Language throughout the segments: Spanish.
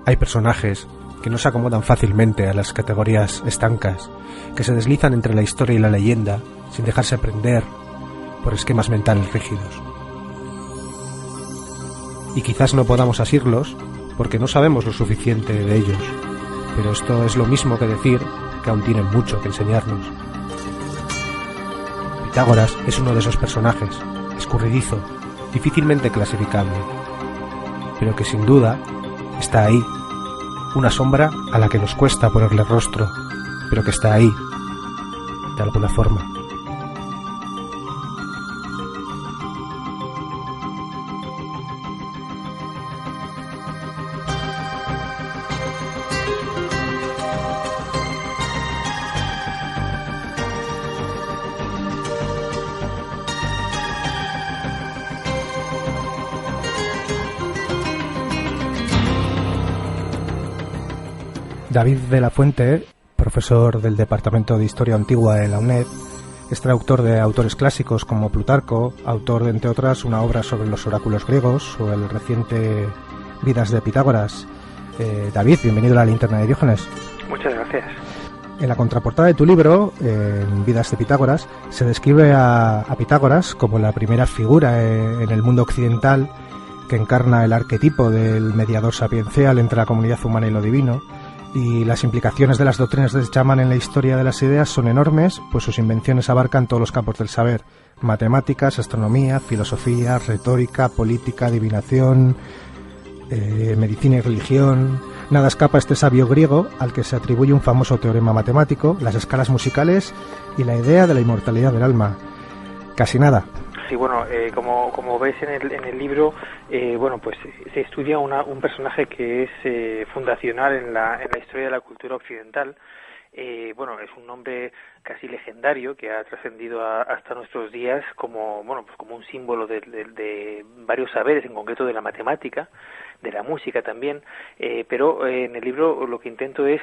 Hay personajes que no se acomodan fácilmente a las categorías estancas, que se deslizan entre la historia y la leyenda sin dejarse prender por esquemas mentales rígidos. Y quizás no podamos asirlos porque no sabemos lo suficiente de ellos, pero esto es lo mismo que decir que aún tienen mucho que enseñarnos. Pitágoras es uno de esos personajes, escurridizo, difícilmente clasificable, pero que sin duda está ahí, una sombra a la que nos cuesta ponerle rostro, pero que está ahí, de alguna forma. David de la Fuente, profesor del Departamento de Historia Antigua de la UNED, es traductor de autores clásicos como Plutarco, autor de, entre otras, una obra sobre los oráculos griegos o el reciente Vidas de Pitágoras. David, bienvenido a la Linterna de Diógenes. Muchas gracias. En la contraportada de tu libro, en Vidas de Pitágoras, se describe a Pitágoras como la primera figura en el mundo occidental que encarna el arquetipo del mediador sapiencial entre la comunidad humana y lo divino. Y las implicaciones de las doctrinas de Shaman en la historia de las ideas son enormes, pues sus invenciones abarcan todos los campos del saber: matemáticas, astronomía, filosofía, retórica, política, adivinación, medicina y religión. Nada escapa a este sabio griego al que se atribuye un famoso teorema matemático, las escalas musicales y la idea de la inmortalidad del alma. Casi nada. Sí, bueno, como ves en el libro, bueno, pues se estudia un personaje que es fundacional en la historia de la cultura occidental. Bueno, es un nombre casi legendario que ha trascendido hasta nuestros días como, bueno, pues como un símbolo de varios saberes, en concreto de la matemática, de la música también, pero en el libro lo que intento es,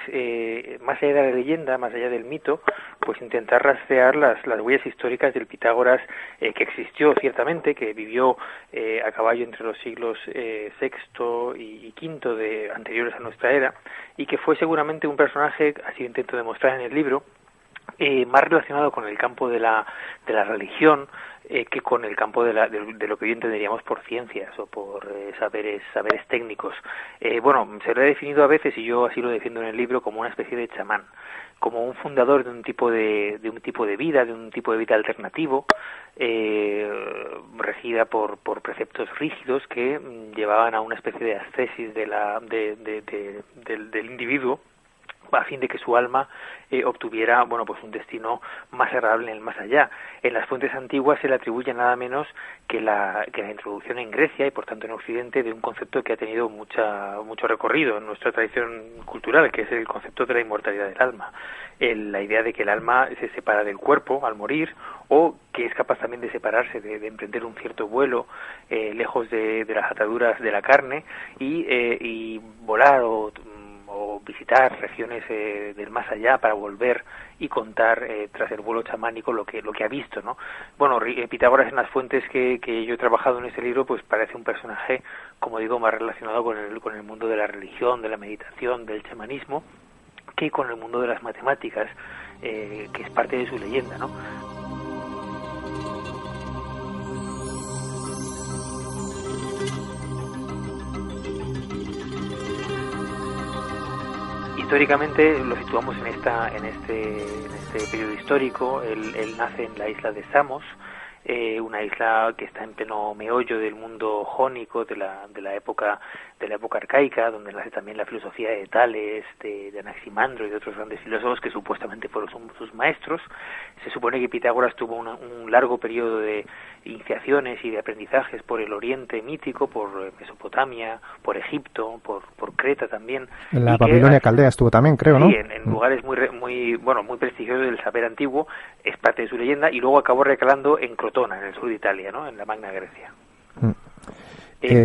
más allá de la leyenda, más allá del mito, pues intentar rastrear las huellas históricas del Pitágoras, que existió ciertamente, que vivió a caballo entre los siglos VI y V anteriores a nuestra era, y que fue seguramente un personaje, así intento demostrar en el libro, más relacionado con el campo de la religión que con el campo de lo que hoy entenderíamos por ciencias o por saberes técnicos. Bueno, se lo he definido a veces, y yo así lo defiendo en el libro, como una especie de chamán, como un fundador de un tipo de vida alternativo, regida por preceptos rígidos que llevaban a una especie de ascesis del individuo, a fin de que su alma obtuviera, bueno, pues un destino más agradable en el más allá. En las fuentes antiguas se le atribuye nada menos que la introducción en Grecia y por tanto en Occidente de un concepto que ha tenido mucho recorrido en nuestra tradición cultural, que es el concepto de la inmortalidad del alma. La idea de que el alma se separa del cuerpo al morir, o que es capaz también de separarse, de emprender un cierto vuelo lejos de las ataduras de la carne y volar o visitar regiones del más allá para volver y contar tras el vuelo chamánico lo que ha visto, ¿no? Bueno, Pitágoras, en las fuentes que yo he trabajado en este libro, pues parece un personaje, como digo, más relacionado con el mundo de la religión, de la meditación, del chamanismo, que con el mundo de las matemáticas, que es parte de su leyenda, ¿no? Históricamente lo situamos en este periodo histórico. Él nace en la isla de Samos, una isla que está en pleno meollo del mundo jónico de la época arcaica, donde nace también la filosofía de Tales, de Anaximandro y de otros grandes filósofos que supuestamente fueron sus maestros. Se supone que Pitágoras tuvo un largo periodo de iniciaciones y de aprendizajes por el Oriente mítico, por Mesopotamia, por Egipto, por Creta también. En la Babilonia Caldea estuvo también, creo, ¿no? Sí, en lugares muy prestigiosos del saber antiguo, es parte de su leyenda, y luego acabó recalando en Crotona, en el sur de Italia, ¿no? En la Magna Grecia.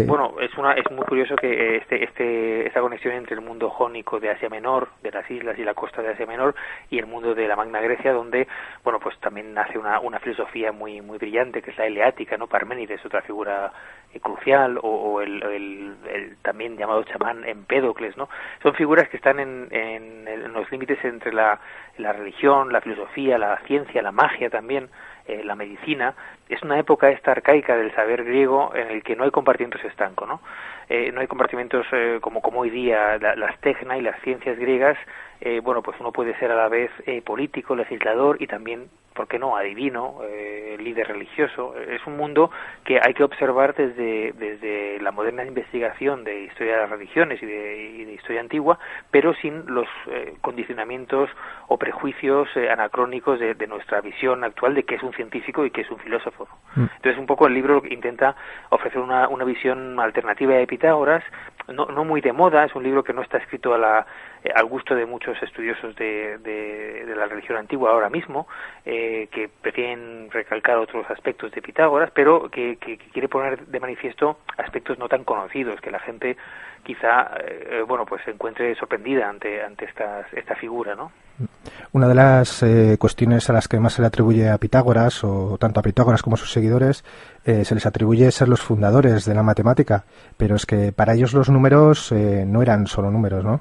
Bueno, es muy curioso que esta conexión entre el mundo jónico de Asia Menor, de las islas y la costa de Asia Menor, y el mundo de la Magna Grecia, donde, bueno, pues también nace una filosofía muy brillante, que es la eleática, ¿no? Parménides, otra figura crucial, o el también llamado chamán Empédocles, ¿no? Son figuras que están en los límites entre la religión, la filosofía, la ciencia, la magia también, la medicina. Es una época esta arcaica del saber griego en el que no hay compartimentos estancos, ¿no? No hay compartimentos como hoy día las tecna y las ciencias griegas. Bueno, pues uno puede ser a la vez político, legislador y también, ¿por qué no?, adivino, líder religioso. Es un mundo que hay que observar desde la moderna investigación de historia de las religiones y de historia antigua, pero sin los condicionamientos o prejuicios anacrónicos de nuestra visión actual de qué es un científico y qué es un filósofo. Entonces, un poco el libro intenta ofrecer una visión alternativa de Pitágoras, no muy de moda. Es un libro que no está escrito al gusto de muchos estudiosos de la religión antigua ahora mismo, que prefieren recalcar otros aspectos de Pitágoras, pero que quiere poner de manifiesto aspectos no tan conocidos, que la gente quizá bueno, pues se encuentre sorprendida ante esta figura, ¿no? Una de las cuestiones a las que más se le atribuye a Pitágoras, o tanto a Pitágoras como a sus seguidores, se les atribuye ser los fundadores de la matemática, pero es que para ellos los números no eran solo números, ¿no?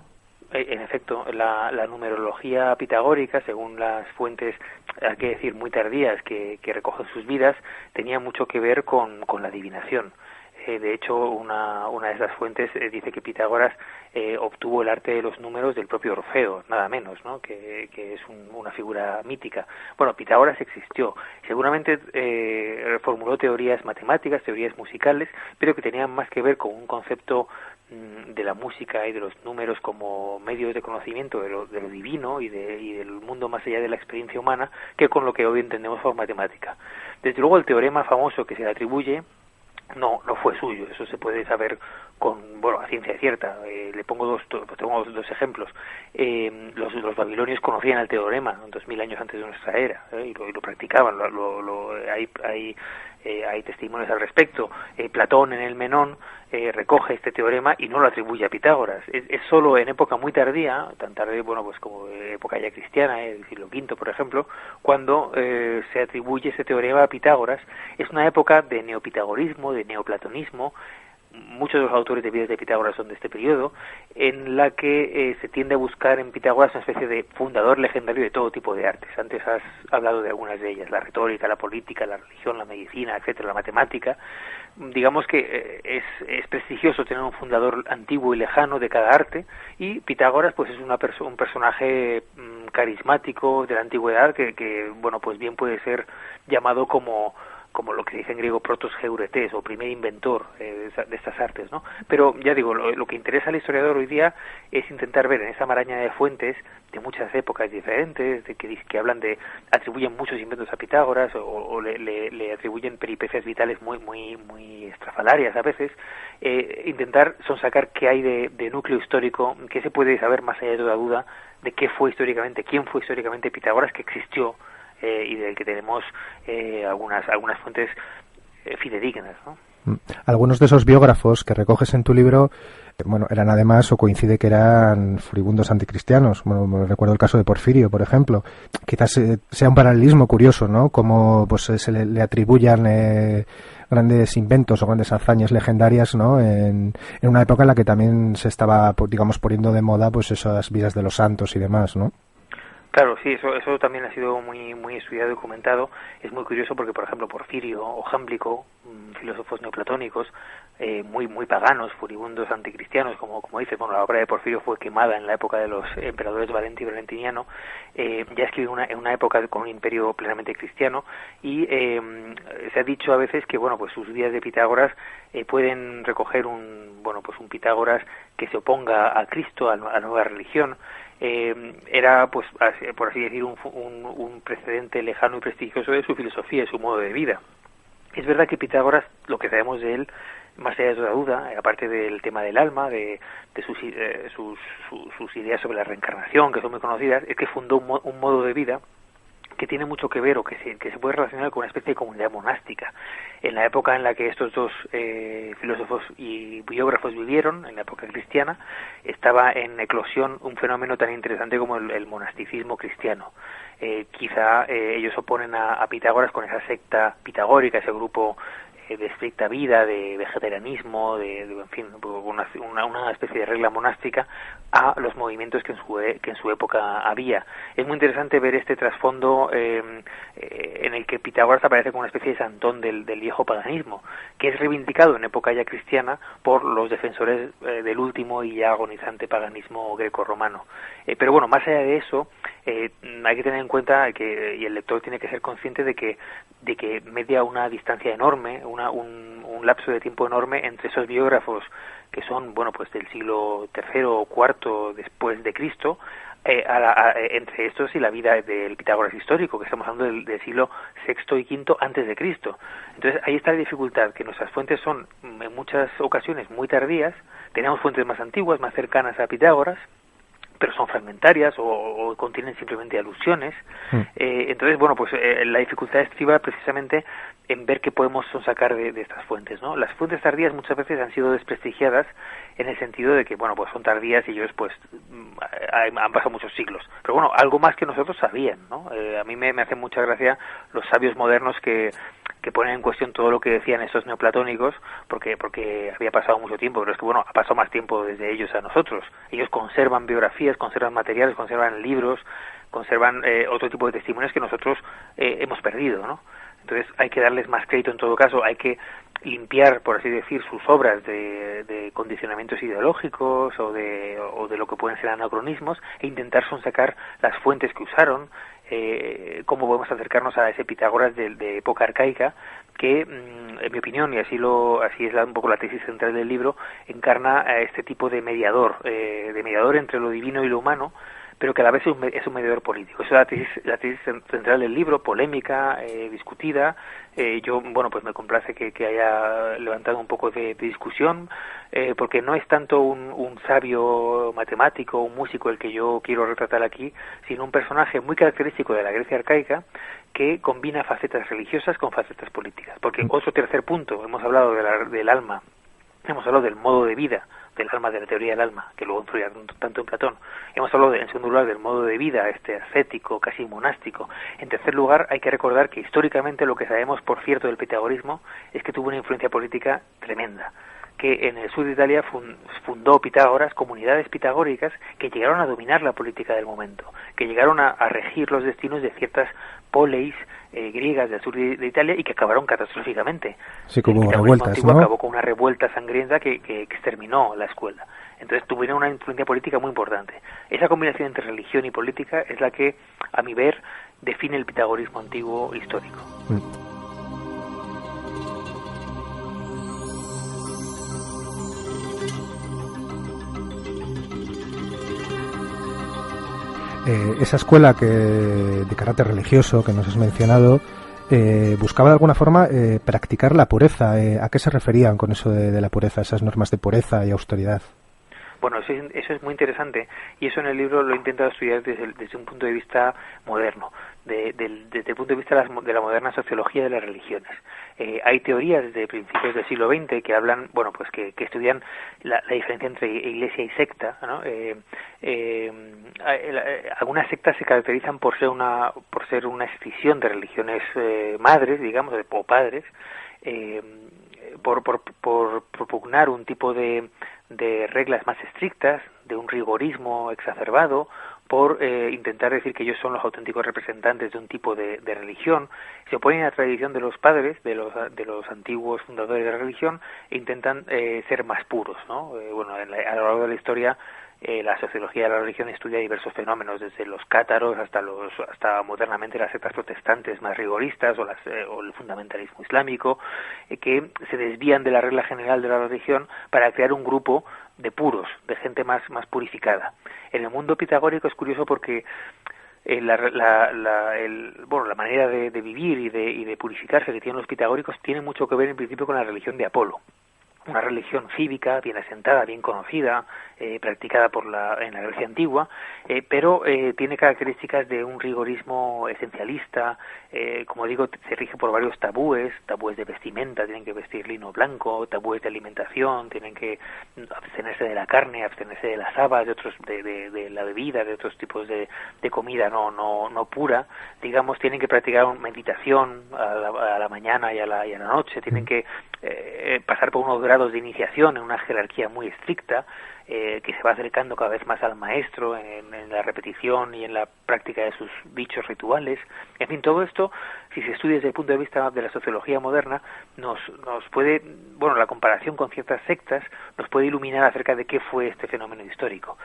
En efecto, la numerología pitagórica, según las fuentes, hay que decir, muy tardías que recogen sus vidas, tenía mucho que ver con la adivinación. De hecho, una de esas fuentes dice que Pitágoras obtuvo el arte de los números del propio Orfeo, nada menos, ¿no? Que es una figura mítica. Bueno, Pitágoras existió. Seguramente formuló teorías matemáticas, teorías musicales, pero que tenían más que ver con un concepto de la música y de los números como medios de conocimiento de lo divino y del mundo más allá de la experiencia humana, que con lo que hoy entendemos por matemática. Desde luego, el teorema famoso que se le atribuye no fue suyo. Eso se puede saber a ciencia cierta. Le pongo dos ejemplos. Los babilonios conocían el teorema 2000 años antes de nuestra era, y lo practicaban. Hay testimonios al respecto. Platón en el Menón recoge este teorema y no lo atribuye a Pitágoras. Es solo en época muy tardía, tan tarde, bueno, pues como época ya cristiana, el siglo V, por ejemplo, cuando se atribuye ese teorema a Pitágoras. Es una época de neopitagorismo, de neoplatonismo. Muchos de los autores de vidas de Pitágoras son de este periodo, en la que se tiende a buscar en Pitágoras una especie de fundador legendario de todo tipo de artes. Antes has hablado de algunas de ellas: la retórica, la política, la religión, la medicina, etcétera, la matemática. Digamos que es prestigioso tener un fundador antiguo y lejano de cada arte, y Pitágoras pues es un personaje carismático de la antigüedad que bueno, pues bien puede ser llamado como lo que se dice en griego protos geuretes, o primer inventor de estas artes, ¿no? Pero ya digo, lo que interesa al historiador hoy día es intentar ver en esa maraña de fuentes de muchas épocas diferentes, atribuyen muchos inventos a Pitágoras, o le atribuyen peripecias vitales muy estrafalarias a veces, intentar sonsacar qué hay de núcleo histórico, qué se puede saber más allá de toda duda de quién fue históricamente Pitágoras, que existió, y del que tenemos algunas fuentes fidedignas, ¿no? Algunos de esos biógrafos que recoges en tu libro, eran además, o coincide que eran furibundos anticristianos. Bueno, recuerdo el caso de Porfirio, por ejemplo. Quizás sea un paralelismo curioso, ¿no? Como pues se le atribuyan grandes inventos o grandes hazañas legendarias, ¿no? En una época en la que también se estaba, digamos, poniendo de moda pues esas vidas de los santos y demás, ¿no? Claro, sí, eso también ha sido muy estudiado y documentado. Es muy curioso porque, por ejemplo, Porfirio o Jámblico, filósofos neoplatónicos, muy paganos, furibundos anticristianos, como dices. Bueno, la obra de Porfirio fue quemada en la época de los emperadores Valente y Valentiniano. Ya escribió en una época con un imperio plenamente cristiano, y se ha dicho a veces que, bueno, pues sus vidas de Pitágoras pueden recoger un Pitágoras que se oponga a Cristo, a la nueva religión. Era, pues, por así decir, un precedente lejano y prestigioso de su filosofía y su modo de vida. Es verdad que Pitágoras, lo que sabemos de él, más allá de toda duda, aparte del tema del alma, de sus ideas sobre la reencarnación, que son muy conocidas, es que fundó un modo de vida que tiene mucho que ver o que se puede relacionar con una especie de comunidad monástica. En la época en la que estos dos filósofos y biógrafos vivieron, en la época cristiana, estaba en eclosión un fenómeno tan interesante como el monasticismo cristiano. Quizá ellos oponen a Pitágoras con esa secta pitagórica, ese grupo de estricta vida, de vegetarianismo, en fin, una especie de regla monástica a los movimientos que en su época había. Es muy interesante ver este trasfondo en el que Pitágoras aparece como una especie de santón del viejo paganismo, que es reivindicado en época ya cristiana por los defensores del último y ya agonizante paganismo grecorromano. Pero bueno, más allá de eso, hay que tener en cuenta que, y el lector tiene que ser consciente de que media una distancia enorme, un lapso de tiempo enorme entre esos biógrafos que son, bueno, pues del siglo III o IV después de Cristo, entre estos y la vida del Pitágoras histórico, que estamos hablando del siglo VI y V antes de Cristo. Entonces ahí está la dificultad, que nuestras fuentes son en muchas ocasiones muy tardías, tenemos fuentes más antiguas, más cercanas a Pitágoras, pero son fragmentarias o contienen simplemente alusiones. Entonces, bueno, pues la dificultad estriba precisamente en ver qué podemos sacar de estas fuentes, ¿no? Las fuentes tardías muchas veces han sido desprestigiadas en el sentido de que, bueno, pues son tardías y ellos, pues, han pasado muchos siglos. Pero bueno, algo más que nosotros sabían, ¿no? A mí me hace mucha gracia los sabios modernos que ponen en cuestión todo lo que decían estos neoplatónicos, porque había pasado mucho tiempo, pero es que, bueno, ha pasado más tiempo desde ellos a nosotros. Ellos conservan biografías, conservan materiales, conservan libros, conservan otro tipo de testimonios que nosotros hemos perdido, ¿no? Entonces hay que darles más crédito en todo caso, hay que limpiar, por así decir, sus obras de condicionamientos ideológicos o de lo que pueden ser anacronismos e intentar sonsacar las fuentes que usaron, cómo podemos acercarnos a ese Pitágoras de época arcaica que, en mi opinión, y así es un poco la tesis central del libro, encarna a este tipo de mediador entre lo divino y lo humano, pero que a la vez es un mediador político. Esa es la tesis central del libro, polémica, discutida. Yo, bueno, pues me complace que haya levantado un poco de discusión, porque no es tanto un sabio matemático, un músico el que yo quiero retratar aquí, sino un personaje muy característico de la Grecia arcaica que combina facetas religiosas con facetas políticas. Porque otro tercer punto, hemos hablado del alma, hemos hablado del modo de vida, del alma, de la teoría del alma, que luego influye tanto en Platón. Hemos hablado, en segundo lugar, del modo de vida, ascético, casi monástico. En tercer lugar, hay que recordar que históricamente lo que sabemos, por cierto, del pitagorismo es que tuvo una influencia política tremenda, que en el sur de Italia fundó Pitágoras comunidades pitagóricas que llegaron a dominar la política del momento, que llegaron a regir los destinos de ciertas poleis griegas del sur de Italia y que acabaron catastróficamente. Sí, como revueltas, ¿no? Acabó con una revuelta sangrienta que exterminó la escuela. Entonces tuvieron una influencia política muy importante. Esa combinación entre religión y política es la que, a mi ver, define el pitagorismo antiguo histórico. Esa escuela de carácter religioso que nos has mencionado buscaba de alguna forma practicar la pureza. ¿A qué se referían con eso de la pureza, esas normas de pureza y austeridad? Bueno, eso es muy interesante y eso en el libro lo he intentado estudiar desde un punto de vista moderno, desde el punto de vista de la moderna sociología de las religiones. Hay teorías desde principios del siglo XX que hablan, bueno, pues que estudian la diferencia entre iglesia y secta, ¿no? Algunas sectas se caracterizan por ser una escisión de religiones madres, digamos, o padres, por propugnar un tipo de reglas más estrictas, de un rigorismo exacerbado, por intentar decir que ellos son los auténticos representantes de un tipo de religión. Se oponen a la tradición de los padres, de los antiguos fundadores de la religión, e intentan ser más puros, ¿no? Bueno, a lo largo de la historia, la sociología de la religión estudia diversos fenómenos, desde los cátaros hasta modernamente las sectas protestantes más rigoristas o el fundamentalismo islámico, que se desvían de la regla general de la religión para crear un grupo de puros, de gente más purificada. En el mundo pitagórico es curioso porque la manera de vivir y de purificarse que tienen los pitagóricos tiene mucho que ver en principio con la religión de Apolo. una religión cívica, bien asentada, bien conocida, practicada en la Grecia antigua, pero tiene características de un rigorismo esencialista. Como digo, se rige por varios tabúes de vestimenta, tienen que vestir lino blanco, tabúes de alimentación, tienen que abstenerse de la carne, abstenerse de las habas, de la bebida, de otros tipos de comida no pura, digamos, tienen que practicar meditación a la mañana y a la noche, tienen que pasar por unos grados de iniciación en una jerarquía muy estricta, que se va acercando cada vez más al maestro en la repetición y en la práctica de sus dichos rituales. En fin, todo esto, si se estudia desde el punto de vista de la sociología moderna, nos puede, bueno, la comparación con ciertas sectas nos puede iluminar acerca de qué fue este fenómeno histórico.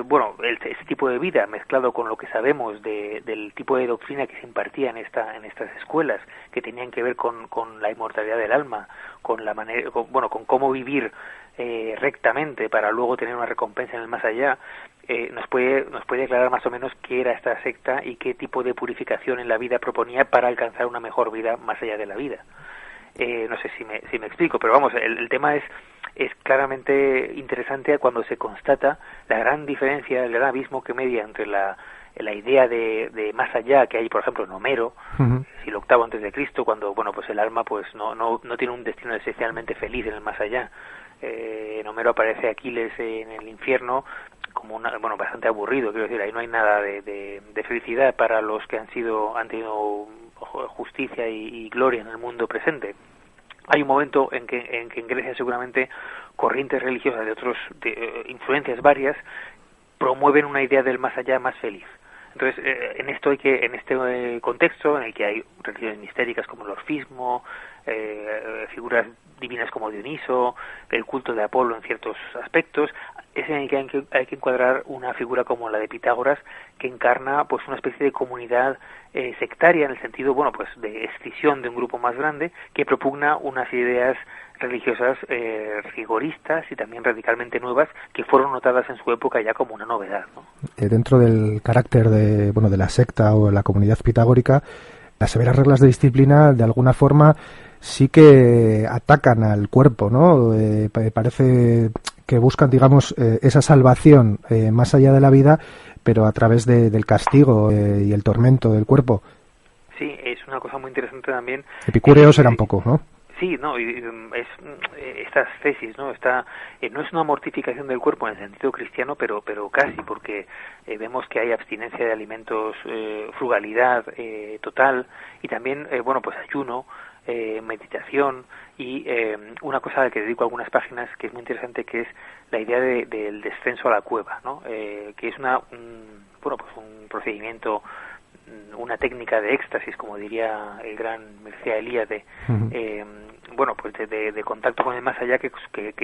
Bueno, este tipo de vida mezclado con lo que sabemos del tipo de doctrina que se impartía en estas escuelas, que tenían que ver con la inmortalidad del alma, con la manera, con cómo vivir rectamente para luego tener una recompensa en el más allá, nos puede aclarar más o menos qué era esta secta y qué tipo de purificación en la vida proponía para alcanzar una mejor vida más allá de la vida. No sé si me explico, pero vamos, el tema es claramente interesante cuando se constata la gran diferencia, el gran abismo que media entre la idea de más allá que hay, por ejemplo, en Homero, siglo VIII antes de Cristo, cuando pues el alma pues no tiene un destino esencialmente feliz en el más allá. En Homero aparece Aquiles en el infierno como bastante aburrido, quiero decir, ahí no hay nada de felicidad para los que han tenido justicia y gloria en el mundo presente. Hay un momento en que en Grecia seguramente corrientes religiosas de influencias varias promueven una idea del más allá más feliz. Entonces, en este contexto en el que hay religiones mistéricas como el orfismo, figuras divinas como Dioniso, el culto de Apolo en ciertos aspectos, es en el que hay que encuadrar una figura como la de Pitágoras, que encarna pues una especie de comunidad sectaria en el sentido de escisión de un grupo más grande que propugna unas ideas religiosas rigoristas y también radicalmente nuevas que fueron notadas en su época ya como una novedad, ¿no? Dentro del carácter de la secta o la comunidad pitagórica, las severas reglas de disciplina de alguna forma sí que atacan al cuerpo, ¿no? Parece que buscan, digamos, esa salvación más allá de la vida, pero a través del castigo y el tormento del cuerpo. Sí, es una cosa muy interesante también. Epicúreos eran pocos, ¿no? Sí, no, es estas tesis, ¿no? No es una mortificación del cuerpo en el sentido cristiano, pero casi, porque vemos que hay abstinencia de alimentos, frugalidad total, y también, ayuno, meditación, y una cosa a la que dedico algunas páginas que es muy interesante, que es la idea del descenso a la cueva, ¿no? Que es un procedimiento, una técnica de éxtasis, como diría el gran Mircea Eliade, de contacto con el más allá, que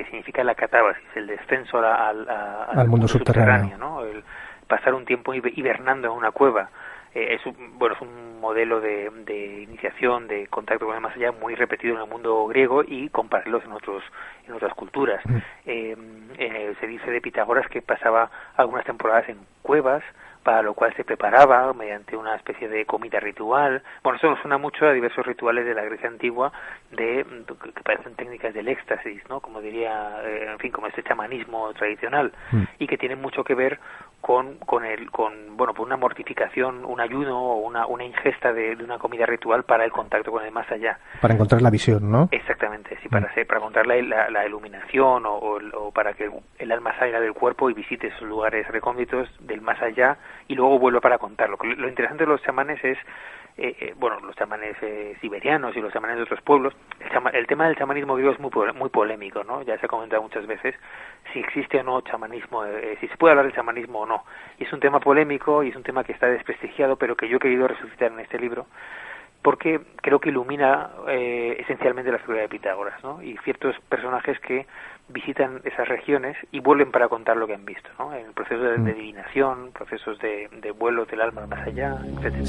significa la catábasis, el descenso al mundo subterráneo, ¿no? El pasar un tiempo hibernando en una cueva. Es un modelo de iniciación, de contacto con el más allá muy repetido en el mundo griego y con paralelos en otras culturas. Se dice de Pitágoras que pasaba algunas temporadas en cuevas, para lo cual se preparaba mediante una especie de comida ritual. Eso nos suena mucho a diversos rituales de la Grecia antigua que parecen técnicas del éxtasis, ¿no? Como diría, como este chamanismo tradicional, y que tienen mucho que ver con una mortificación, un ayuno o una ingesta de una comida ritual para el contacto con el más allá. Para encontrar la visión, ¿no? Exactamente, sí, para encontrar la iluminación o para que el alma salga del cuerpo y visite esos lugares recónditos del más allá y luego vuelva para contarlo. Lo interesante de los chamanes es, los chamanes siberianos y los chamanes de otros pueblos, el tema del chamanismo griego es muy polémico, ¿no? Ya se ha comentado muchas veces si existe o no chamanismo, si se puede hablar del chamanismo o no. Y es un tema polémico y es un tema que está desprestigiado, pero que yo he querido resucitar en este libro, porque creo que ilumina esencialmente la figura de Pitágoras, ¿no? Y ciertos personajes que visitan esas regiones y vuelven para contar lo que han visto, ¿no? En el proceso de divinación, procesos de vuelo del alma más allá, etcétera.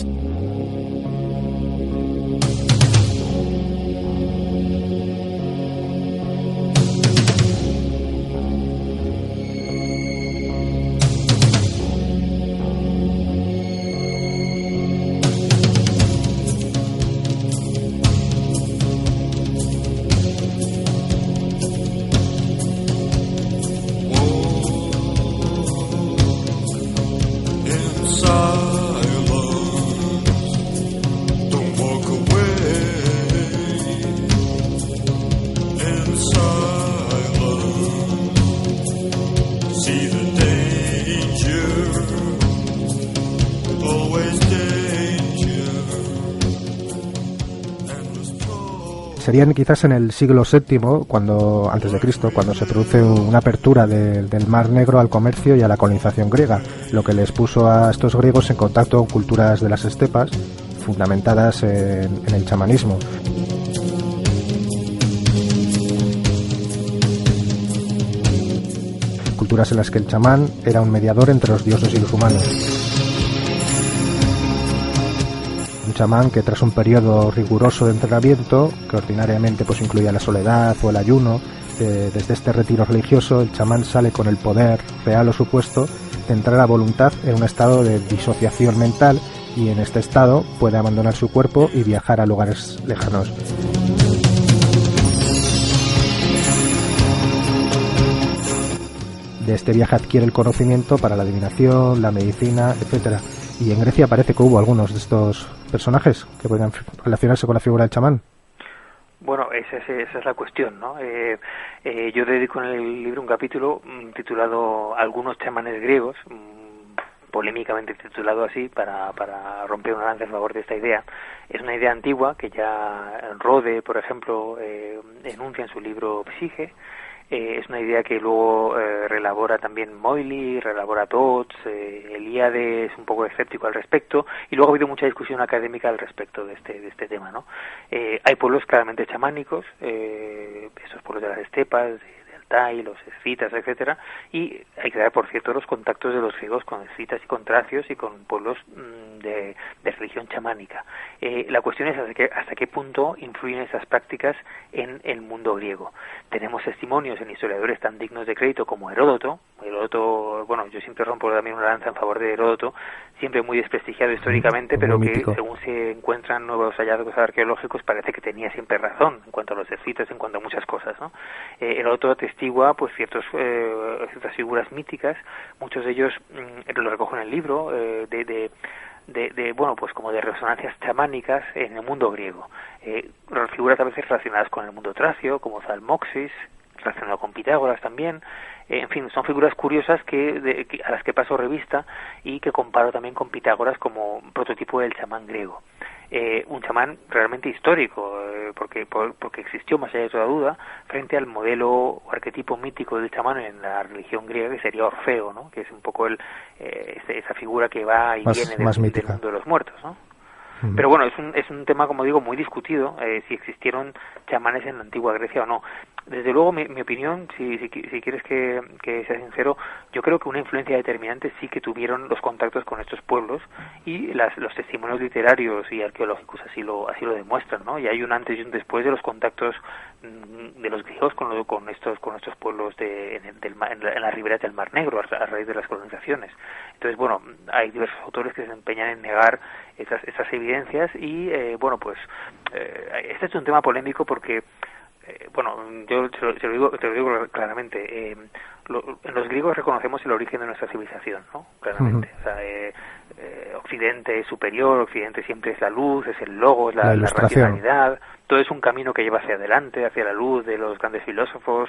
Serían quizás en el siglo VII, antes de Cristo, cuando se produce una apertura del Mar Negro al comercio y a la colonización griega, lo que les puso a estos griegos en contacto con culturas de las estepas, fundamentadas en el chamanismo. Culturas en las que el chamán era un mediador entre los dioses y los humanos. Un chamán que tras un periodo riguroso de entrenamiento, que ordinariamente pues incluía la soledad o el ayuno, desde este retiro religioso el chamán sale con el poder, real o supuesto, de entrar a voluntad en un estado de disociación mental, y en este estado puede abandonar su cuerpo y viajar a lugares lejanos. De este viaje adquiere el conocimiento para la adivinación, la medicina, etcétera. Y en Grecia parece que hubo algunos de estos personajes que podían relacionarse con la figura del chamán. Bueno, esa es la cuestión, ¿no? Yo dedico en el libro un capítulo titulado Algunos chamanes griegos, polémicamente titulado así, para romper una lanza en favor de esta idea. Es una idea antigua que ya Rode, por ejemplo, enuncia en su libro Psige. Es una idea que luego relabora también Moily, relabora Dodds, Eliade es un poco escéptico al respecto, y luego ha habido mucha discusión académica al respecto de este tema, ¿no? Hay pueblos claramente chamánicos, esos pueblos de las estepas, de Altai, los escitas, etcétera, y hay que dar, por cierto, los contactos de los griegos con escitas y con tracios y con pueblos de religión chamánica. La cuestión es hasta qué punto influyen esas prácticas en el mundo griego. Tenemos testimonios en historiadores tan dignos de crédito como Heródoto. Bueno, yo siempre rompo también una lanza en favor de Heródoto, siempre muy desprestigiado históricamente, pero que mítico. Según se encuentran nuevos hallazgos arqueológicos parece que tenía siempre razón en cuanto a los escitas, en cuanto a muchas cosas, ¿no? Heródoto atestigua pues ciertas figuras míticas, muchos de ellos lo recojo en el libro, bueno, pues como de resonancias chamánicas en el mundo griego. Figuras a veces relacionadas con el mundo tracio, como Zalmoxis, relacionado con Pitágoras también. En fin, son figuras curiosas a las que paso revista y que comparo también con Pitágoras como prototipo del chamán griego. Un chamán realmente histórico, porque existió, más allá de toda duda, frente al modelo o arquetipo mítico del chamán en la religión griega, que sería Orfeo, ¿no? Que es un poco esa figura que va y viene del mundo de los muertos, ¿no? Pero bueno, es un tema, como digo, muy discutido, si existieron chamanes en la antigua Grecia o no. Desde luego, mi opinión, si quieres que sea sincero, yo creo que una influencia determinante sí que tuvieron los contactos con estos pueblos, y los testimonios literarios y arqueológicos así lo demuestran, ¿no? Y hay un antes y un después de los contactos de los griegos con estos pueblos en la ribera del Mar Negro a raíz de las colonizaciones. Entonces, bueno, hay diversos autores que se empeñan en negar esas evidencias y, bueno, pues este es un tema polémico porque, bueno, yo te lo digo claramente, en los griegos reconocemos el origen de nuestra civilización, ¿no? Claramente. O sea, Occidente es superior, Occidente siempre es la luz, es el logos, la racionalidad. Todo es un camino que lleva hacia adelante, hacia la luz de los grandes filósofos.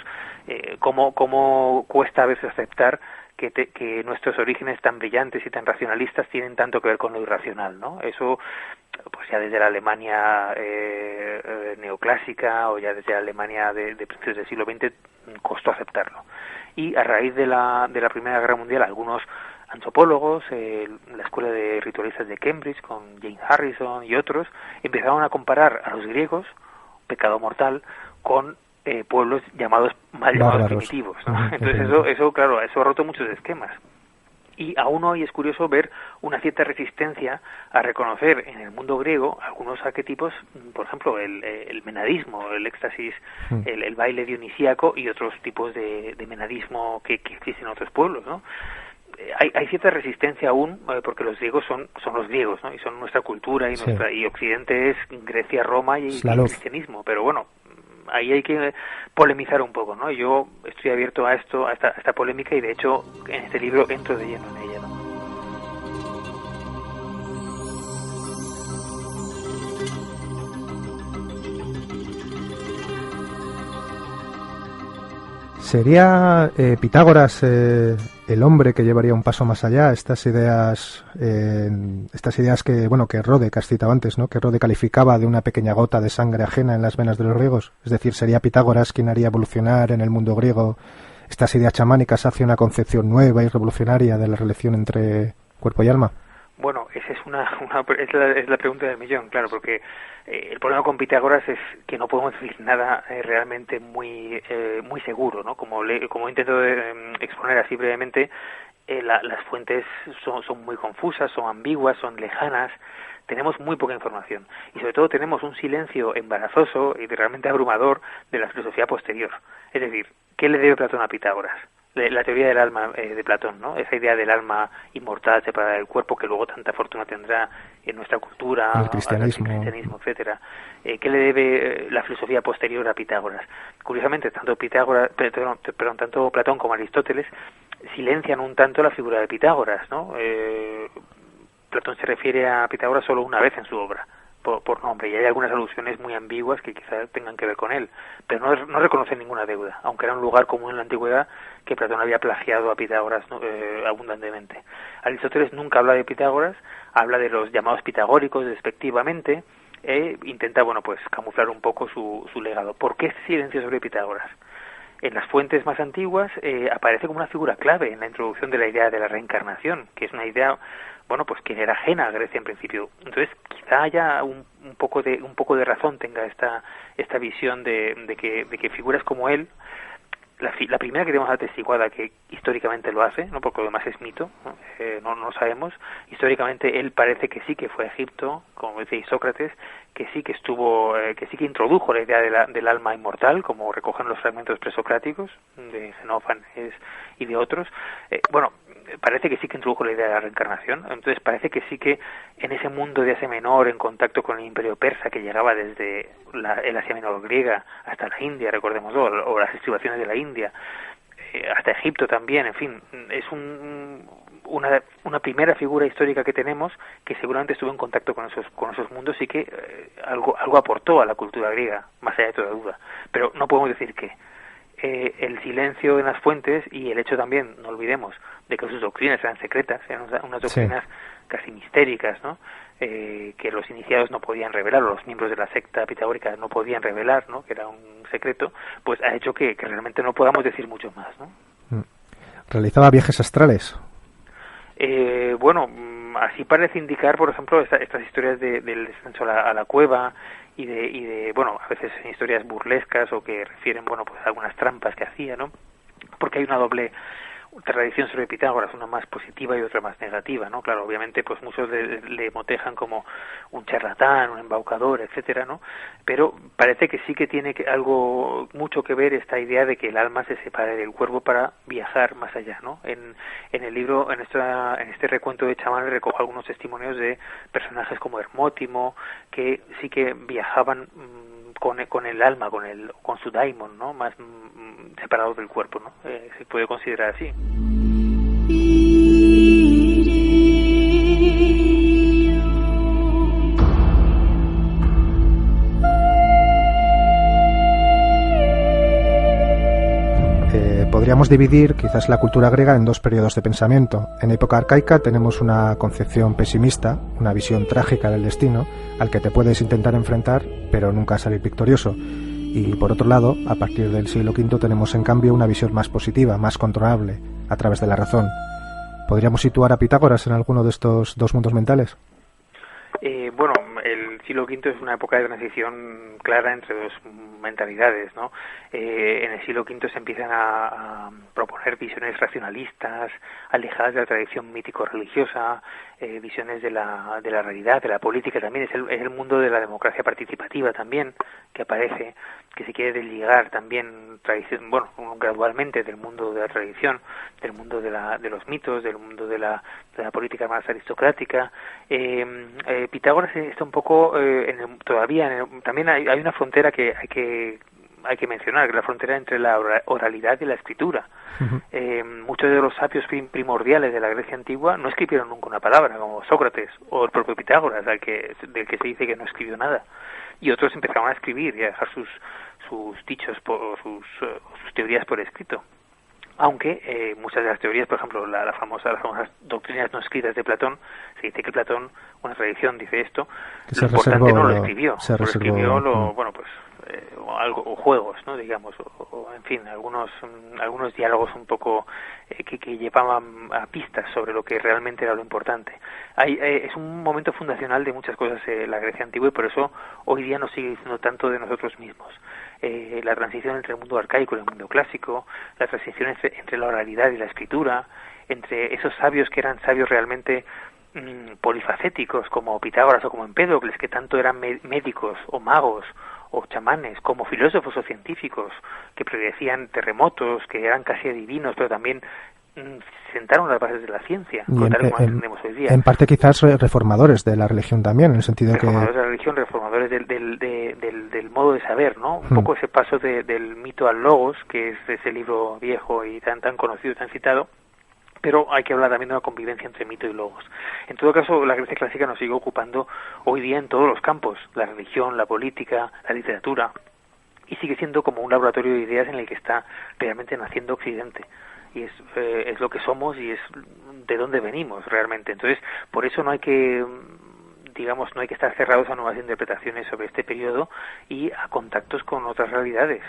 Cómo cuesta a veces aceptar que nuestros orígenes tan brillantes y tan racionalistas tienen tanto que ver con lo irracional, ¿no? Eso, pues ya desde la Alemania neoclásica o ya desde la Alemania de principios del siglo XX costó aceptarlo. Y a raíz de la Primera Guerra Mundial, algunos antropólogos, la escuela de ritualistas de Cambridge con James Harrison y otros, empezaron a comparar a los griegos, pecado mortal, con pueblos mal llamados primitivos, ¿no? Entonces eso claro, eso ha roto muchos esquemas. Y aún hoy es curioso ver una cierta resistencia a reconocer en el mundo griego algunos arquetipos, por ejemplo, el menadismo, el éxtasis, el baile dionisíaco y otros tipos de menadismo que existen en otros pueblos, ¿no? Hay cierta resistencia aún, porque los griegos son los griegos, ¿no? Y son nuestra cultura y Occidente es Grecia, Roma y el cristianismo, pero bueno, ahí hay que polemizar un poco, ¿no? Yo estoy abierto a esta polémica, y de hecho en este libro entro de lleno en ella, ¿no? ¿Sería Pitágoras el hombre que llevaría un paso más allá, estas ideas que, bueno, que Rode, que has citado antes, ¿no? Que Rode calificaba de una pequeña gota de sangre ajena en las venas de los griegos. Es decir, sería Pitágoras quien haría evolucionar en el mundo griego estas ideas chamánicas hacia una concepción nueva y revolucionaria de la relación entre cuerpo y alma. Bueno, esa es es la pregunta del millón, claro, porque el problema con Pitágoras es que no podemos decir nada realmente muy seguro, ¿no? Como intento exponer así brevemente, las fuentes son muy confusas, son ambiguas, son lejanas. Tenemos muy poca información y sobre todo tenemos un silencio embarazoso y realmente abrumador de la filosofía posterior. Es decir, ¿qué le debe Platón a Pitágoras? La teoría del alma de Platón, ¿no? Esa idea del alma inmortal separada del cuerpo que luego tanta fortuna tendrá en nuestra cultura, el cristianismo, etcétera. ¿Qué le debe la filosofía posterior a Pitágoras? Curiosamente, tanto Platón como Aristóteles silencian un tanto la figura de Pitágoras, ¿no? Platón se refiere a Pitágoras solo una vez en su obra, por nombre, y hay algunas alusiones muy ambiguas que quizás tengan que ver con él, pero no reconoce ninguna deuda, aunque era un lugar común en la antigüedad que Platón había plagiado a Pitágoras abundantemente. Aristóteles nunca habla de Pitágoras, habla de los llamados pitagóricos despectivamente, intenta, bueno, pues camuflar un poco su legado. ¿Por qué este silencio sobre Pitágoras? En las fuentes más antiguas aparece como una figura clave en la introducción de la idea de la reencarnación, que es una idea, bueno, pues que era ajena a Grecia en principio. Entonces, quizá haya un poco de razón tenga esta visión de que figuras como él, la primera que tenemos atestiguada que históricamente lo hace, no, porque lo demás es mito, no lo sabemos. Históricamente él parece que sí que fue a Egipto, como dice Sócrates, que sí que que introdujo la idea del alma inmortal, como recogen los fragmentos presocráticos de Xenófanes y de otros. Parece que sí que introdujo la idea de la reencarnación. Entonces parece que sí que en ese mundo de Asia Menor, en contacto con el Imperio Persa, que llegaba desde el Asia Menor griega hasta la India, recordémoslo, o las estribaciones de la India, hasta Egipto también, en fin, es una primera figura histórica que tenemos que seguramente estuvo en contacto con esos mundos y que algo aportó a la cultura griega, más allá de toda duda. Pero no podemos decir que el silencio en las fuentes y el hecho también, no olvidemos, de que sus doctrinas eran secretas, eran unas doctrinas casi mistéricas, ¿no? Que los iniciados no podían revelar, o los miembros de la secta pitagórica no podían revelar, ¿no? Que era un secreto, pues ha hecho que realmente no podamos decir mucho más, ¿no? ¿Realizaba viajes astrales? Así parece indicar, por ejemplo, estas historias del descenso a la cueva y de a veces historias burlescas o que refieren, pues a algunas trampas que hacía, ¿no? Porque hay una doble tradición sobre Pitágoras, una más positiva y otra más negativa, ¿no? Claro, obviamente, pues muchos le motejan como un charlatán, un embaucador, etcétera, ¿no? Pero parece que sí que tiene mucho que ver esta idea de que el alma se separe del cuerpo para viajar más allá, ¿no? En el libro, en este recuento de chamanes, recojo algunos testimonios de personajes como Hermótimo, que sí que viajaban con el alma, con su daimon, ¿no? Más separado del cuerpo, ¿no? Se puede considerar así. Podríamos dividir quizás la cultura griega en dos periodos de pensamiento. En época arcaica tenemos una concepción pesimista, una visión trágica del destino, al que te puedes intentar enfrentar, pero nunca salir victorioso. Y por otro lado, a partir del siglo V tenemos en cambio una visión más positiva, más controlable, a través de la razón. ¿Podríamos situar a Pitágoras en alguno de estos dos mundos mentales? El siglo V es una época de transición clara entre dos mentalidades, ¿no? En el siglo V se empiezan a proponer visiones racionalistas, alejadas de la tradición mítico-religiosa, visiones de la realidad, de la política también. Es el mundo de la democracia participativa también que aparece, que se quiere desligar también gradualmente del mundo de la tradición, del mundo de los mitos, del mundo de la política más aristocrática. Pitágoras está un poco también hay una frontera que hay que mencionar, que es la frontera entre la oralidad y la escritura. Uh-huh. Muchos de los sabios primordiales de la Grecia antigua no escribieron nunca una palabra, como Sócrates o el propio Pitágoras, del que se dice que no escribió nada. Y otros empezaron a escribir y a dejar sus dichos, sus teorías por escrito. aunque muchas de las teorías, por ejemplo, las famosas doctrinas no escritas de Platón, se dice que Platón, una tradición dice esto, que lo importante no lo escribió, lo escribió o juegos, ¿no? Digamos, o en fin, algunos diálogos un poco que llevaban a pistas sobre lo que realmente era lo importante. Es un momento fundacional de muchas cosas la Grecia antigua, y por eso hoy día nos sigue diciendo tanto de nosotros mismos. La transición entre el mundo arcaico y el mundo clásico, la transición entre la oralidad y la escritura, entre esos sabios que eran sabios realmente polifacéticos como Pitágoras o como Empédocles, que tanto eran médicos o magos o chamanes, como filósofos o científicos que predecían terremotos, que eran casi adivinos, pero también sentaron las bases de la ciencia, tal como la entendemos hoy día. En parte quizás reformadores de la religión también, en el sentido reformadores de la religión, reformadores del modo de saber, ¿no? Un poco ese paso del mito al logos, que es ese libro viejo y tan conocido, tan citado, pero hay que hablar también de una convivencia entre mito y logos. En todo caso, la Grecia clásica nos sigue ocupando hoy día en todos los campos, la religión, la política, la literatura, y sigue siendo como un laboratorio de ideas en el que está realmente naciendo Occidente. Y es lo que somos y es de dónde venimos realmente. Entonces, por eso no hay que estar cerrados a nuevas interpretaciones sobre este periodo y a contactos con otras realidades.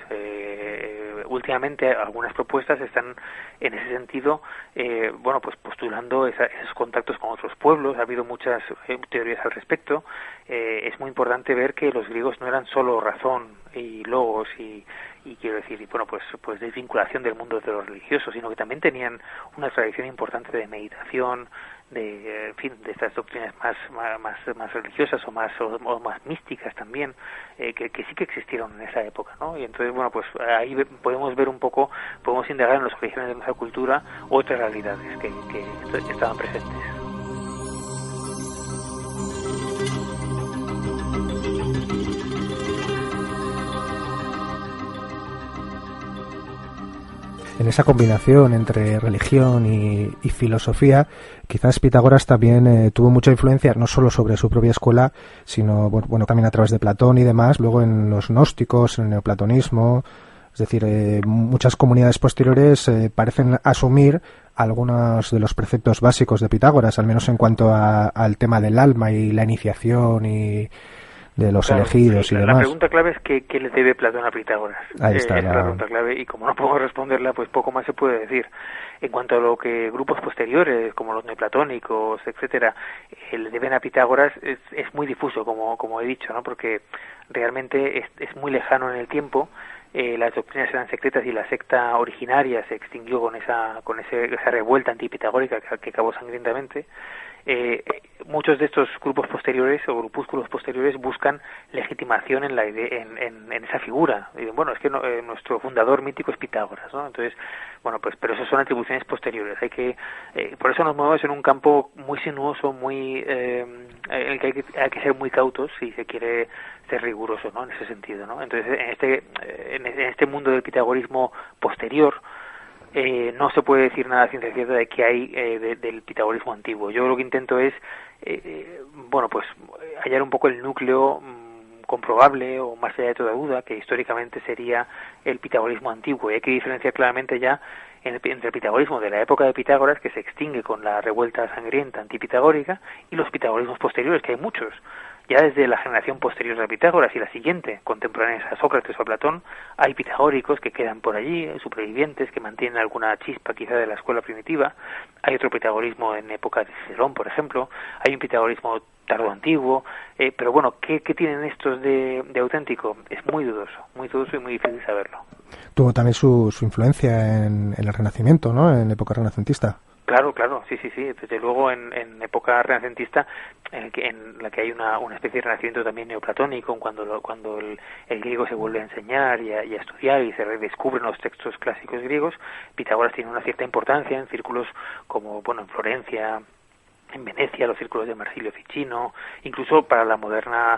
Últimamente algunas propuestas están en ese sentido, pues postulando esos contactos con otros pueblos. Ha habido muchas teorías al respecto. Es muy importante ver que los griegos no eran solo razón y logos y quiero decir, pues desvinculación del mundo de lo religioso, sino que también tenían una tradición importante de meditación, de estas doctrinas más religiosas o más místicas también, que sí que existieron en esa época, ¿no? Y entonces, ahí podemos ver un poco, podemos indagar en los orígenes de nuestra cultura otras realidades que estaban presentes. En esa combinación entre religión y filosofía, quizás Pitágoras también tuvo mucha influencia, no solo sobre su propia escuela, sino también a través de Platón y demás, luego en los gnósticos, en el neoplatonismo. Es decir, muchas comunidades posteriores parecen asumir algunos de los preceptos básicos de Pitágoras, al menos en cuanto al tema del alma y la iniciación y de los elegidos y demás. La pregunta clave es ¿qué le debe Platón a Pitágoras? Ahí está. Esa es la pregunta clave, y como no podemos responderla, pues poco más se puede decir. En cuanto a lo que grupos posteriores, como los neoplatónicos, etcétera, le deben a Pitágoras, es muy difuso, como he dicho, ¿no? Porque realmente es muy lejano en el tiempo. Las doctrinas eran secretas y la secta originaria se extinguió con esa revuelta antipitagórica que acabó sangrientamente. Muchos de estos grupos posteriores o grupúsculos posteriores buscan legitimación en esa figura. Es que nuestro fundador mítico es Pitágoras, ¿no? Entonces, pero eso son atribuciones posteriores. Por eso nos movemos en un campo muy sinuoso, en el que hay que ser muy cautos si se quiere ser riguroso, ¿no? En ese sentido, ¿no? Entonces, en este mundo del pitagorismo posterior, no se puede decir nada a ciencia cierta de qué hay del pitagorismo antiguo. Yo lo que intento es hallar un poco el núcleo comprobable o más allá de toda duda que históricamente sería el pitagorismo antiguo, y hay que diferenciar claramente ya entre el pitagorismo de la época de Pitágoras, que se extingue con la revuelta sangrienta antipitagórica, y los pitagorismos posteriores, que hay muchos. Ya desde la generación posterior a Pitágoras y la siguiente, contemporáneas a Sócrates o a Platón, hay pitagóricos que quedan por allí, supervivientes, que mantienen alguna chispa quizá de la escuela primitiva. Hay otro pitagorismo en época de Cicerón, por ejemplo. Hay un pitagorismo tardo antiguo. Pero ¿qué tienen estos de auténtico? Es muy dudoso y muy difícil saberlo. Tuvo también su influencia en el Renacimiento, ¿no? En la época renacentista. Claro, sí. Desde luego en época renacentista, en la que hay una especie de renacimiento también neoplatónico, cuando el griego se vuelve a enseñar y a estudiar y se redescubren los textos clásicos griegos, Pitágoras tiene una cierta importancia en círculos como, en Florencia, en Venecia, los círculos de Marsilio Ficino, incluso para la moderna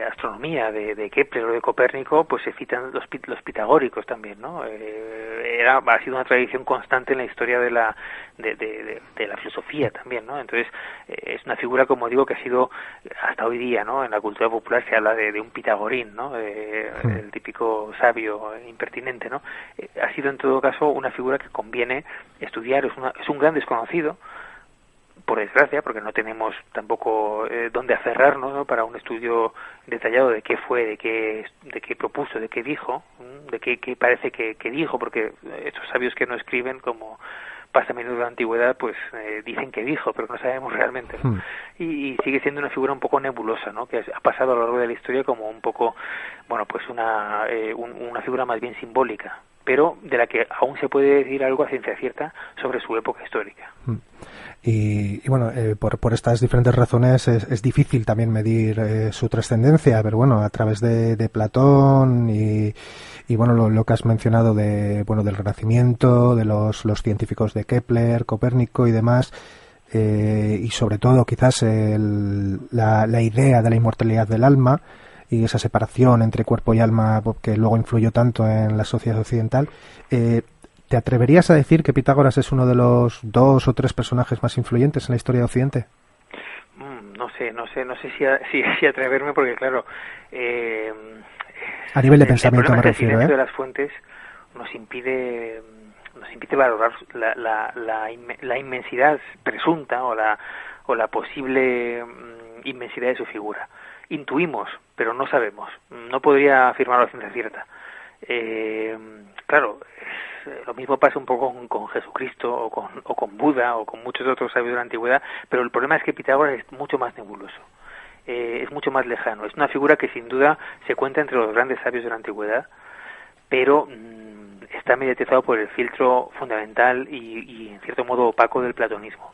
astronomía de Kepler o de Copérnico, pues se citan los pitagóricos también, ¿no? Ha sido una tradición constante en la historia de la filosofía también, ¿no? Entonces, es una figura, como digo, que ha sido hasta hoy día, ¿no? En la cultura popular se habla de un pitagorín, ¿no? El típico sabio impertinente, ¿no? Ha sido en todo caso una figura que conviene estudiar, es un gran desconocido, por desgracia, porque no tenemos tampoco dónde aferrarnos, ¿no? Para un estudio detallado de qué fue, de qué propuso, de qué dijo, de qué parece que dijo, porque estos sabios que no escriben, como pasa a menudo en la antigüedad, pues dicen que dijo, pero no sabemos realmente, ¿no? Y sigue siendo una figura un poco nebulosa, ¿no? Que ha pasado a lo largo de la historia como un poco, bueno, pues una figura más bien simbólica, pero de la que aún se puede decir algo a ciencia cierta sobre su época histórica. Y bueno, por estas diferentes razones es difícil también medir su trascendencia, pero bueno, a través de Platón y bueno, lo que has mencionado del Renacimiento, de los científicos de Kepler, Copérnico y demás, y sobre todo quizás la idea de la inmortalidad del alma y esa separación entre cuerpo y alma que luego influyó tanto en la sociedad occidental. ¿Te atreverías a decir que Pitágoras es uno de los 2 o 3 personajes más influyentes en la historia de Occidente? No sé si atreverme, porque claro, a nivel de pensamiento me refiero, el silencio de las fuentes nos impide valorar la inmensidad presunta o la posible inmensidad de su figura. Intuimos, pero no sabemos. No podría afirmarlo a ciencia cierta. Claro, lo mismo pasa un poco con Jesucristo o con Buda o con muchos otros sabios de la antigüedad, pero el problema es que Pitágoras es mucho más nebuloso, es mucho más lejano. Es una figura que sin duda se cuenta entre los grandes sabios de la antigüedad, pero está mediatizado por el filtro fundamental y en cierto modo opaco del platonismo.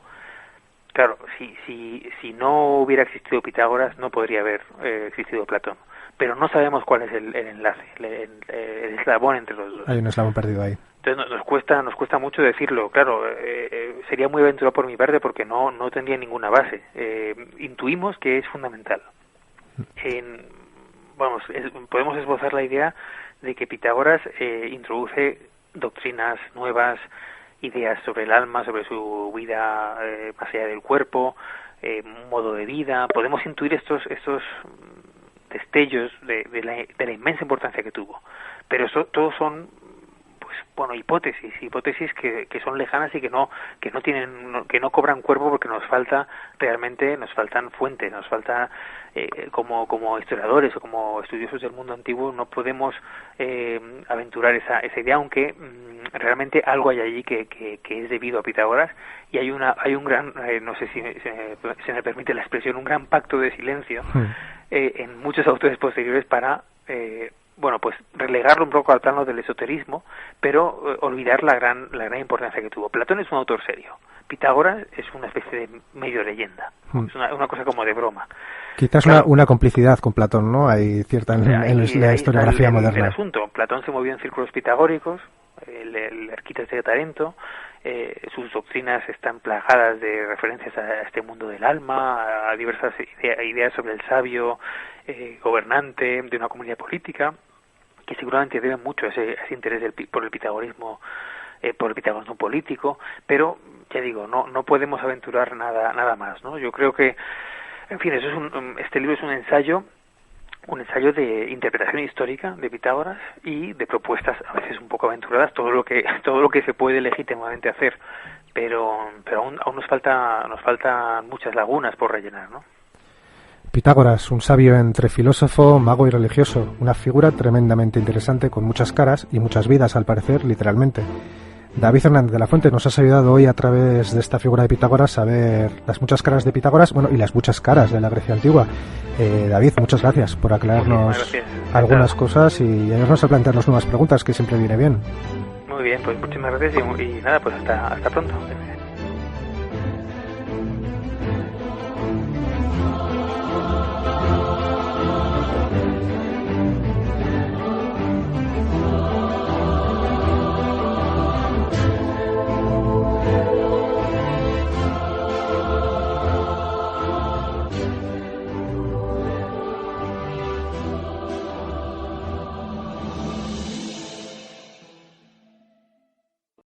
Claro, si no hubiera existido Pitágoras, no podría haber existido Platón. Pero no sabemos cuál es el enlace, el eslabón entre los dos. Hay un eslabón perdido ahí. Entonces nos cuesta mucho decirlo. Claro, sería muy aventurado por mi parte porque no tendría ninguna base. Intuimos que es fundamental. Podemos esbozar la idea de que Pitágoras introduce doctrinas nuevas, ideas sobre el alma, sobre su vida más allá del cuerpo, modo de vida. Podemos intuir estos destellos de la inmensa importancia que tuvo, pero todos son, pues bueno, hipótesis que son lejanas y que no cobran cuerpo, porque nos faltan fuentes, nos falta como historiadores o como estudiosos del mundo antiguo no podemos aventurar esa idea, aunque realmente algo hay allí que es debido a Pitágoras, y hay un gran, no sé si se me permite la expresión, un gran pacto de silencio en muchos autores posteriores para pues relegarlo un poco al plano del esoterismo, pero olvidar la gran importancia que tuvo. Platón es un autor serio, Pitágoras es una especie de medio leyenda, es una cosa como de broma. Quizás claro, una complicidad con Platón, ¿no? Hay cierta en la historiografía moderna. El asunto, Platón se movió en círculos pitagóricos, el Arquíteto de Tarento, sus doctrinas están plagadas de referencias a este mundo del alma, a diversas ideas sobre el sabio gobernante de una comunidad política, que seguramente deben mucho a ese interés por el pitagorismo político, pero ya digo, no podemos aventurar nada más, ¿no? Yo creo que, en fin, este libro es un ensayo de interpretación histórica de Pitágoras y de propuestas a veces un poco aventuradas, todo lo que se puede legítimamente hacer, pero aún nos faltan muchas lagunas por rellenar, ¿no? Pitágoras, un sabio entre filósofo, mago y religioso, una figura tremendamente interesante con muchas caras y muchas vidas, al parecer, literalmente. David Hernández de la Fuente, nos has ayudado hoy a través de esta figura de Pitágoras a ver las muchas caras de Pitágoras, y las muchas caras de la Grecia antigua. David, muchas gracias por aclararnos algunas cosas y ayudarnos a plantearnos nuevas preguntas, que siempre viene bien. Muy bien, pues muchísimas gracias y nada, pues hasta pronto.